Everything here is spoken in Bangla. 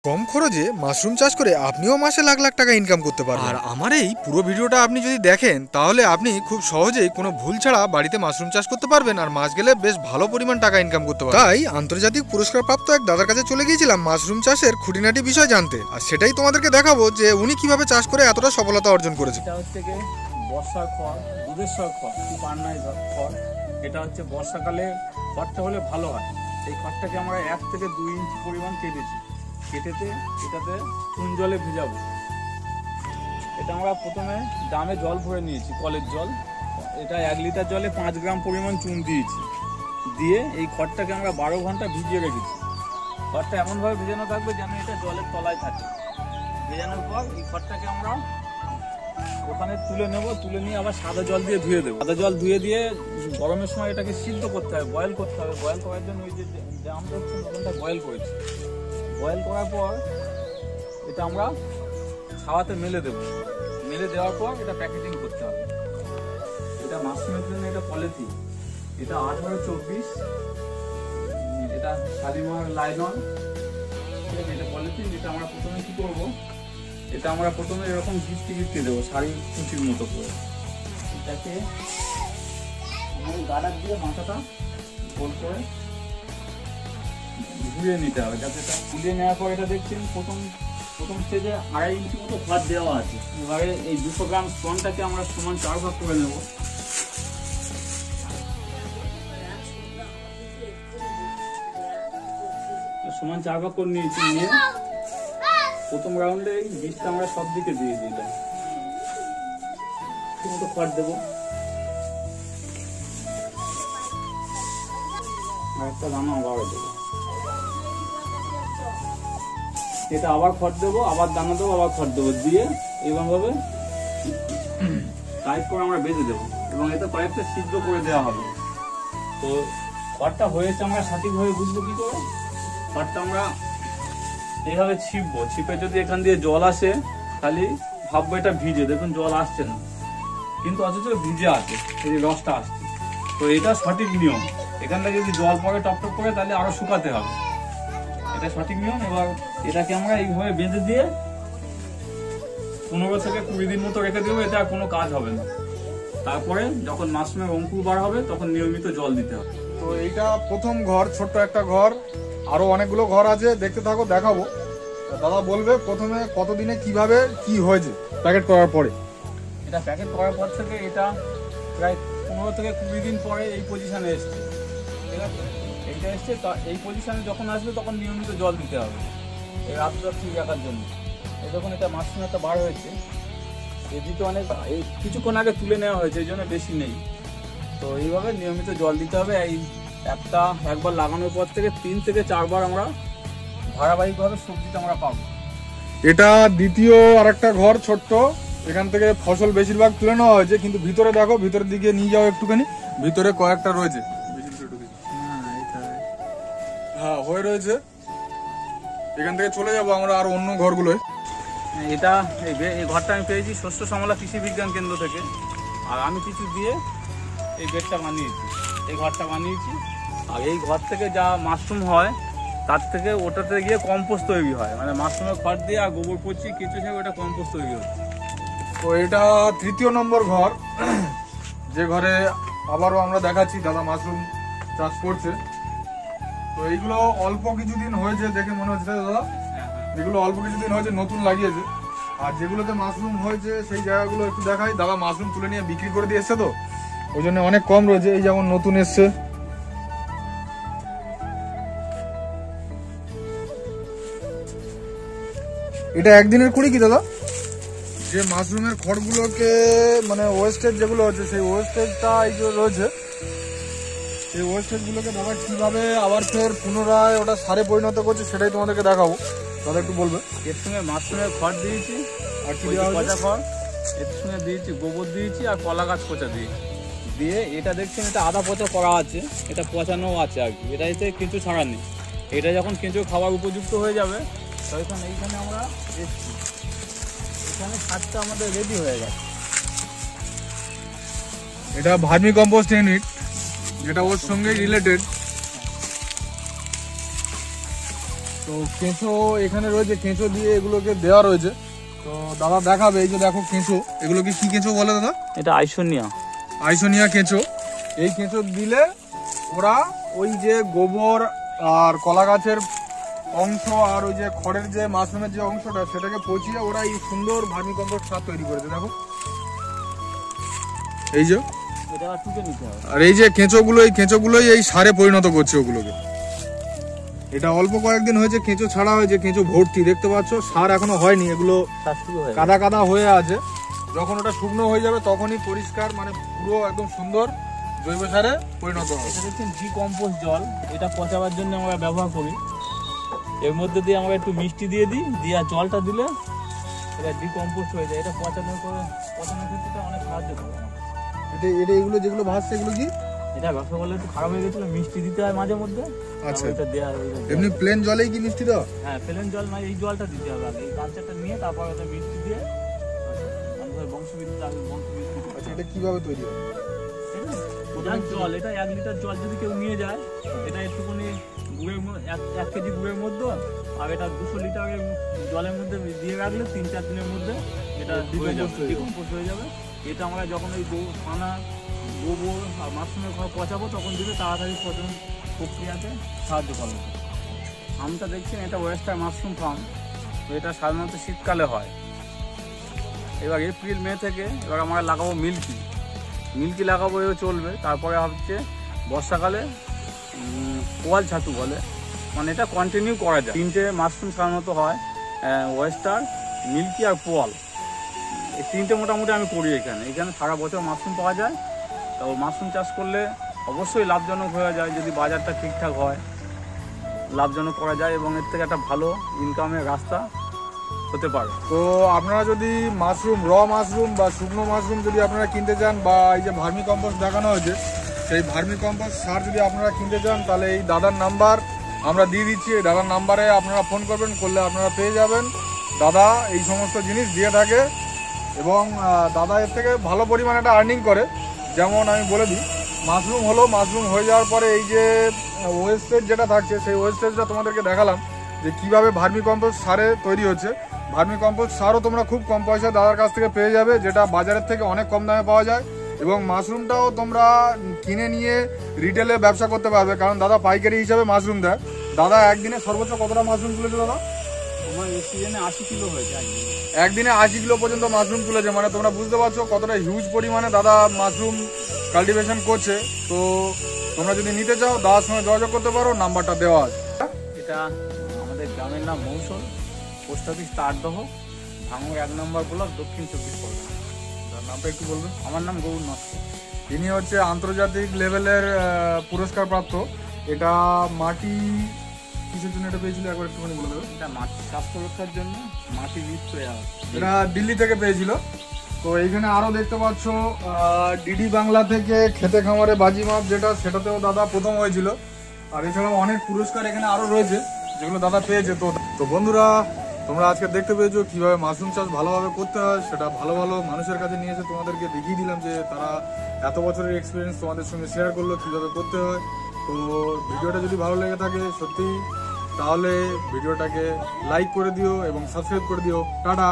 কম খরচে মাশরুম চাষ করে আপনিও মাসে লাখ লাখ টাকা ইনকাম করতে পারবেন। আর আমার এই পুরো ভিডিওটা আপনি যদি দেখেন তাহলে আপনি খুব সহজেই কোনো ভুল ছাড়া বাড়িতে মাশরুম চাষ করতে পারবেন আর মাস গেলে বেশ ভালো পরিমাণ টাকা ইনকাম করতে পারবেন। তাই আন্তর্জাতিক পুরস্কারপ্রাপ্ত এক দাদার কাছে চলে গিয়েছিলাম মাশরুম চাষের খুঁটিনাটি বিষয় জানতে, আর সেটাই তোমাদেরকে দেখাবো যে উনি কিভাবে চাষ করে এতটা সফলতা অর্জন করেছে। এটা হচ্ছে কি বর্ষার খড়, দুধেশ্বর খড়, পান্নাই খড়। এটা হচ্ছে বর্ষাকালে খড়টা হলে ভালো হয়। এই খড়টাকে আমরা 1 থেকে 2 ইঞ্চি পরিমাণ কেটেছি। এটাতে চুন জলে ভিজাবো। এটা আমরা প্রথমে ড্রামে জল ভরে নিয়েছি, কলের জল। এটা 1 লিটার জলে 5 গ্রাম পরিমাণ চুন দিয়েছি। দিয়ে এই খড়টাকে আমরা 12 ঘন্টা ভিজিয়ে রেখেছি। খড়টা এমনভাবে ভিজানো থাকবে যেন এটা জলের তলায় থাকে। ভেজানোর পর এই খড়টাকে আমরা ওখানে তুলে নেব, তুলে নিয়ে আবার সাদা জল দিয়ে ধুয়ে দেবো। সাদা জল ধুয়ে দিয়ে গরমের সময় এটাকে সিদ্ধ করতে হবে, বয়েল করতে হবে। বয়েল করার জন্য ওই যে আমরা ওখানটা বয়েল করেছি। বয়েল করার পর এটা আমরা ছাওয়াতে মেলে দেবো। মেলে দেওয়ার পর এটা প্যাকেটিং করতে হবে। এটা মাশরুমের জন্য এটা পলিথিন, এটা 18-24, এটা শালিমার লাইলন। ঠিক আছে, এটা পলিথিন। এটা আমরা প্রথমে কি করবো, এটা আমরা প্রথমে এরকম গিফটি দেবো শাড়ি কুচির মতো করে। এটাকে গাডার দিয়ে মাথাটা গোল করে ঘুরিয়ে নিতে হবে, যাতে এটা ঘুরিয়ে নেওয়ার পর এটা দেখছেন প্রথম স্টেজে 2.5 ইঞ্চি মতো ভাত দেওয়া আছে। এবারে এই 200 গ্রাম স্টোনটাকে আমরা সমান 4 ভাগ করে নেব। সমান 4 ভাগ করে নিয়েছি। নিয়ে প্রথম রাউন্ডে এই বীজটা আমরা সব দিকে দিয়ে দিলাম। ঠিকমতো খড় দেবো। আর একটা দানা আবার দেবো। এটা আবার খড় দেবো, আবার দানা দেবো, আবার খড় দেবো। দিয়ে এইভাবে টাইট করে আমরা বেঁধে দেবো এবং এটা কয়েকটা সিদ্ধ করে দেওয়া হবে। তো খড়টা হয়েছে আমরা সঠিকভাবে বুঝবো কি করে? খড়টা আমরা এইভাবে ছিপবো। ছিপে যদি এখান দিয়ে জল আসে তাহলে ভাববো এটা ভিজে। দেখুন জল আসছে না, কিন্তু অথচ ভিজে আছে, এই রসটা আসছে। তো এটা সঠিক নিয়ম। এখানটা যদি জল পড়ে টপটপ করে তাহলে আরো শুকাতে হবে। এটা সঠিক নিয়ম। এবার এটাকে আমরা এইভাবে বেঁধে দিয়ে 15 থেকে 20 দিন মতো রেখে দেবো। এটা আর কোনো কাজ হবে না। তারপরে যখন মাশরুমের অঙ্কুর বার হবে তখন নিয়মিত জল দিতে হবে। তো এইটা প্রথম ঘর, ছোট্ট একটা ঘর। আরো অনেকগুলো ঘর আছে, দেখতে থাকো, দেখাবো। দাদা বলবে প্রথমে কতদিনে কিভাবে কি হয়েছে প্যাকেট করার পরে। এটা প্যাকেট করার পর থেকে এটা প্রায় 15 থেকে 20 দিন পরে এই পজিশনে এসছে। ঠিক আছে, এইটা এসছে। এই পজিশনে যখন আসবে তখন নিয়মিত জল দিতে হবে এই রাতটা ঠিক রাখার জন্য। এই যখন এটা মাশরুম একটা বার হয়েছে, এদিকে অনেক এই কিছুক্ষণ আগে তুলে নেওয়া হয়েছে, এই জন্য বেশি নেই। তো এইভাবে নিয়মিত জল দিতে হবে। এই একবার লাগানোর পর থেকে 3 থেকে 4 বার আমরা ধারাবাহিকভাবে সবজিটা আমরা পাবো। এটা দ্বিতীয় আরেকটা ঘর, ছোট্ট। এখান থেকে ফসল বেশিরভাগ তুলে নেওয়া হয়েছে, কিন্তু ভিতরে দেখো, ভিতরের দিকে নিয়ে যাও একটুখানি। ভিতরে কয়েকটা রয়েছে, হ্যাঁ হয়ে রয়েছে। এখান থেকে চলে যাবো আমরা আর অন্য ঘরগুলোয়। এটা এই ঘরটা আমি পেয়েছি শস্য শ্যামলা কৃষি বিজ্ঞান কেন্দ্র থেকে। আর আমি কিছু দিয়ে এই বেডটা বানিয়েছি, এই ঘরটা বানিয়েছি। আর এই ঘর থেকে যা মাশরুম হয় তার থেকে ওটাতে গিয়ে কম্পোস্ট তৈরি হয়। মানে মাশরুমের খড় দিয়ে আর গোবর পচি কিছু হিসেবে ওটা কম্পোস্ট তৈরি হচ্ছে। তো এটা 3য় নম্বর ঘর, যে ঘরে আবারও আমরা দেখাচ্ছি দাদা মাশরুম চাষ করছে। তো এইগুলো অল্প কিছুদিন হয়েছে দেখে মনে হচ্ছে দাদা, এগুলো অল্প কিছুদিন হয়েছে, নতুন লাগিয়েছে। আর যেগুলোতে মাশরুম হয়েছে সেই জায়গাগুলো একটু দেখাই। দাদা মাশরুম তুলে নিয়ে বিক্রি করে দিয়ে এসছে, তো ওই জন্য অনেক কম রয়েছে। এই যেমন নতুন এসছে, এটা একদিনের কুড়ি কি দাদা? যে মাশরুমের খড়গুলোকে মানে ওয়েস্টেজ যেগুলো হচ্ছে সেই ওয়েস্টেজটা এই যে রয়েছে, সেই ওয়েস্টেজগুলোকে দাদা কিভাবে আবার ফের পুনরায় ওটা সারে পরিণত করছে সেটাই তোমাদেরকে দেখাবো। দাদা একটু বলবে। এর সঙ্গে মাশরুমের খড় দিয়েছি, আর পচা খড় এর সঙ্গে দিয়েছি, গোবর দিয়েছি আর কলা গাছ পচা দিয়েছি। দিয়ে এটা দেখছেন এটা আধা পচা করা আছে, এটা পচানো আছে আর কি। এটা এতে কিছু ছাড়া নেই। এটা যখন কিছু খাবার উপযুক্ত হয়ে যাবে তখন এইখানে আমরা এসছি, এখানে সারটা আমাদের রেডি হয়ে গেছে। এটা ভার্মি কম্পোস্ট ইউনিট, যেটা ওর সঙ্গে রিলেটেড। তো কেঁচো এখানে রয়েছে, কেঁচো দিয়ে এগুলোকে দেওয়া রয়েছে। তো দাদা দেখাবে, এই যে দেখো কেঁচো, এগুলোকে কি কেঁচো বলে দাদা? এটা আইসোনিয়া। আইসোনিয়া কেঁচো। এই কেঁচো দিলে ওরা ওই যে গোবর আর কলা গাছের অংশ আর ওই যে খড়ের যে মাশরুমের যে অংশটা সেটাকে পচিয়ে ওরা এই সুন্দর ভার্মি কম্পোস্ট সার তৈরি করেছে। দেখো এই যে, এটা টুকে নিতে হবে। আর এই যে কেঁচোগুলো, এই কেঁচোগুলোই এই সারে পরিণত করছে ওগুলোকে। এটা অল্প কয়েকদিন হয়েছে কেঁচো ছাড়া হয়েছে, কেঁচো ভর্তি দেখতে পাচ্ছ, সার এখনো হয়নি, এগুলো কাদা কাদা হয়ে আছে। যখন ওটা শুকনো হয়ে যাবে তখনই পরিষ্কার মানে পুরো একদম সুন্দর জৈব সারে পরিণত হবে। এটা দেখছেন ডিকম্পোস্ট জল, এটা পচাবার জন্য আমরা ব্যবহার করি। এর মধ্যে দিয়ে আমরা একটু মিষ্টি দিয়ে দিই, দিয়ে জলটা দিলে এটা ডিকম্পোস্ট হয়ে যায়। এটা পচানোর ক্ষেত্রে অনেক সাহায্য করে। এটা এগুলো যেগুলো ভাসছে এগুলো কি? এটা ব্যবসা করলে একটু খারাপ হয়ে গেছিল, মিষ্টি দিতে হয় মাঝে মধ্যে। আচ্ছা, এটা দেওয়া এমনি প্লেন জলেই কি মিষ্টি দাও? হ্যাঁ, প্লেন জল মানে এই জলটা দিতে হবে আগে, এই কালচারটা নিয়ে তারপর ওটা মিষ্টি দিয়ে বংশবৃদ্ধি। আচ্ছা, এটা কিভাবে তৈরি হয়? জল, এটা 1 লিটার জল যদি কেউ নিয়ে যায়, এটা একটুখানি গুড়ের 1 কেজি গুড়ের মধ্যে আর এটা 200 লিটারের জলের মধ্যে দিয়ে রাখলে 3-4 দিনের মধ্যে এটা ডিকম্পোস্ট হয়ে যাবে। এটা আমরা যখন ওই ছানা, গোবর আর মাশরুমের ঘর পচাবো তখন দিলে তাড়াতাড়ি পচন প্রক্রিয়াতে সাহায্য করবে। ফার্মটা দেখছেন, এটা ওয়েস্টার মাশরুম ফার্ম। তো এটা সাধারণত শীতকালে হয়। এবার এপ্রিল মে থেকে এবার আমরা লাগাবো মিল্কি লাগাবো, এও চলবে। তারপরে হচ্ছে বর্ষাকালে পোয়াল ছাতু বলে, মানে এটা কন্টিনিউ করা যায়। 3টে মাশরুম সাধারণত হয়, ওয়েস্টার, মিল্কি আর পোয়াল। এই 3টে মোটামুটি আমি করি এখানে সারা বছর মাশরুম পাওয়া যায়। তো মাশরুম চাষ করলে অবশ্যই লাভজনক হয়ে যায়, যদি বাজারটা ঠিকঠাক হয় লাভজনক করা যায় এবং এর থেকে একটা ভালো ইনকামের রাস্তা হতে পারে। তো আপনারা যদি মাশরুম, র মাশরুম বা শুকনো মাশরুম যদি আপনারা কিনতে চান, বা এই যে ভার্মি কম্পোস্ট দেখানো হয়েছে সেই ভার্মি কম্পোস্ট সার যদি আপনারা কিনতে চান, তাহলে এই দাদার নাম্বার আমরা দিয়ে দিচ্ছি। এই দাদার নাম্বারে আপনারা ফোন করবেন, করলে আপনারা পেয়ে যাবেন। দাদা এই সমস্ত জিনিস দিয়ে থাকে এবং দাদা এর থেকে ভালো পরিমাণে একটা আর্নিং করে। যেমন আমি বলে দিই, মাশরুম হলো, মাশরুম হয়ে যাওয়ার পরে এই যে ওয়েস্টেজ যেটা থাকছে সেই ওয়েস্টেজটা তোমাদেরকে দেখালাম যে কিভাবে ভার্মি কম্পোস্ট সারে তৈরি হচ্ছে। ভার্মি কম্পোস্ট সারও তোমরা খুব কম পয়সায় দাদার কাছ থেকে পেয়ে যাবে, যেটা বাজারের থেকে অনেক কম দামে পাওয়া যায়। এবং মাশরুমটাও তোমরা কিনে নিয়ে রিটেলে ব্যবসা করতে পারবে, কারণ দাদা পাইকারি হিসাবে মাশরুম দেয়। দাদা একদিনে সর্বোচ্চ কতটা মাশরুম তুলেছে দাদা? আমার এই সিজনে 80 কিলো হয়েছে একদিনে 80 কিলো পর্যন্ত মাশরুম তুলেছে। মানে তোমরা বুঝতে পারছো কতটা হিউজ পরিমাণে দাদা মাশরুম কাল্টিভেশন করছে। তো তোমরা যদি নিতে চাও দাদার সঙ্গে যোগাযোগ করতে পারো, নাম্বারটা দেওয়া আছে। এটা আমাদের গ্রামের নাম মৌসল, পোস্ট অফিস তারদহ, ভাঙড় 1 নম্বর ব্লক, দক্ষিণ 24 পরগনা। তার নামটা একটু বলবেন? আমার নাম গৌর নস্কর। ইনি হচ্ছে আন্তর্জাতিক লেভেলের পুরস্কার প্রাপ্ত। এটা মাটি কিসের জন্য এটা পেয়েছিল একবার একটুখানি বলে দেবে? এটা মাটি স্বাস্থ্য রক্ষার জন্য মাটি লিপ্ত, এটা দিল্লি থেকে পেয়েছিল। তো এইখানে আরো দেখতে পাচ্ছ ডিডি বাংলা থেকে খেতে খামারে বাজিমাত, যেটা সেটাতেও দাদা প্রথম হয়েছিল। আর এছাড়াও অনেক পুরস্কার এখানে আরো রয়েছে যেগুলো দাদা পেয়েছে। তো বন্ধুরা, তোমরা আজকে দেখতে পেয়েছো কিভাবে মাশরুম চাষ ভালোভাবে করতে হয়। সেটা ভালো ভালো মানুষের কাছে নিয়ে এসে তোমাদেরকে দেখিয়ে দিলাম, যে তারা এত বছরের এক্সপিরিয়েন্স তোমাদের সঙ্গে শেয়ার করলো কিভাবে করতে হয়। তো ভিডিওটা যদি ভালো লেগে থাকে সত্যি, তাহলে ভিডিওটাকে লাইক করে দিও এবং সাবস্ক্রাইব করে দিও। টাটা।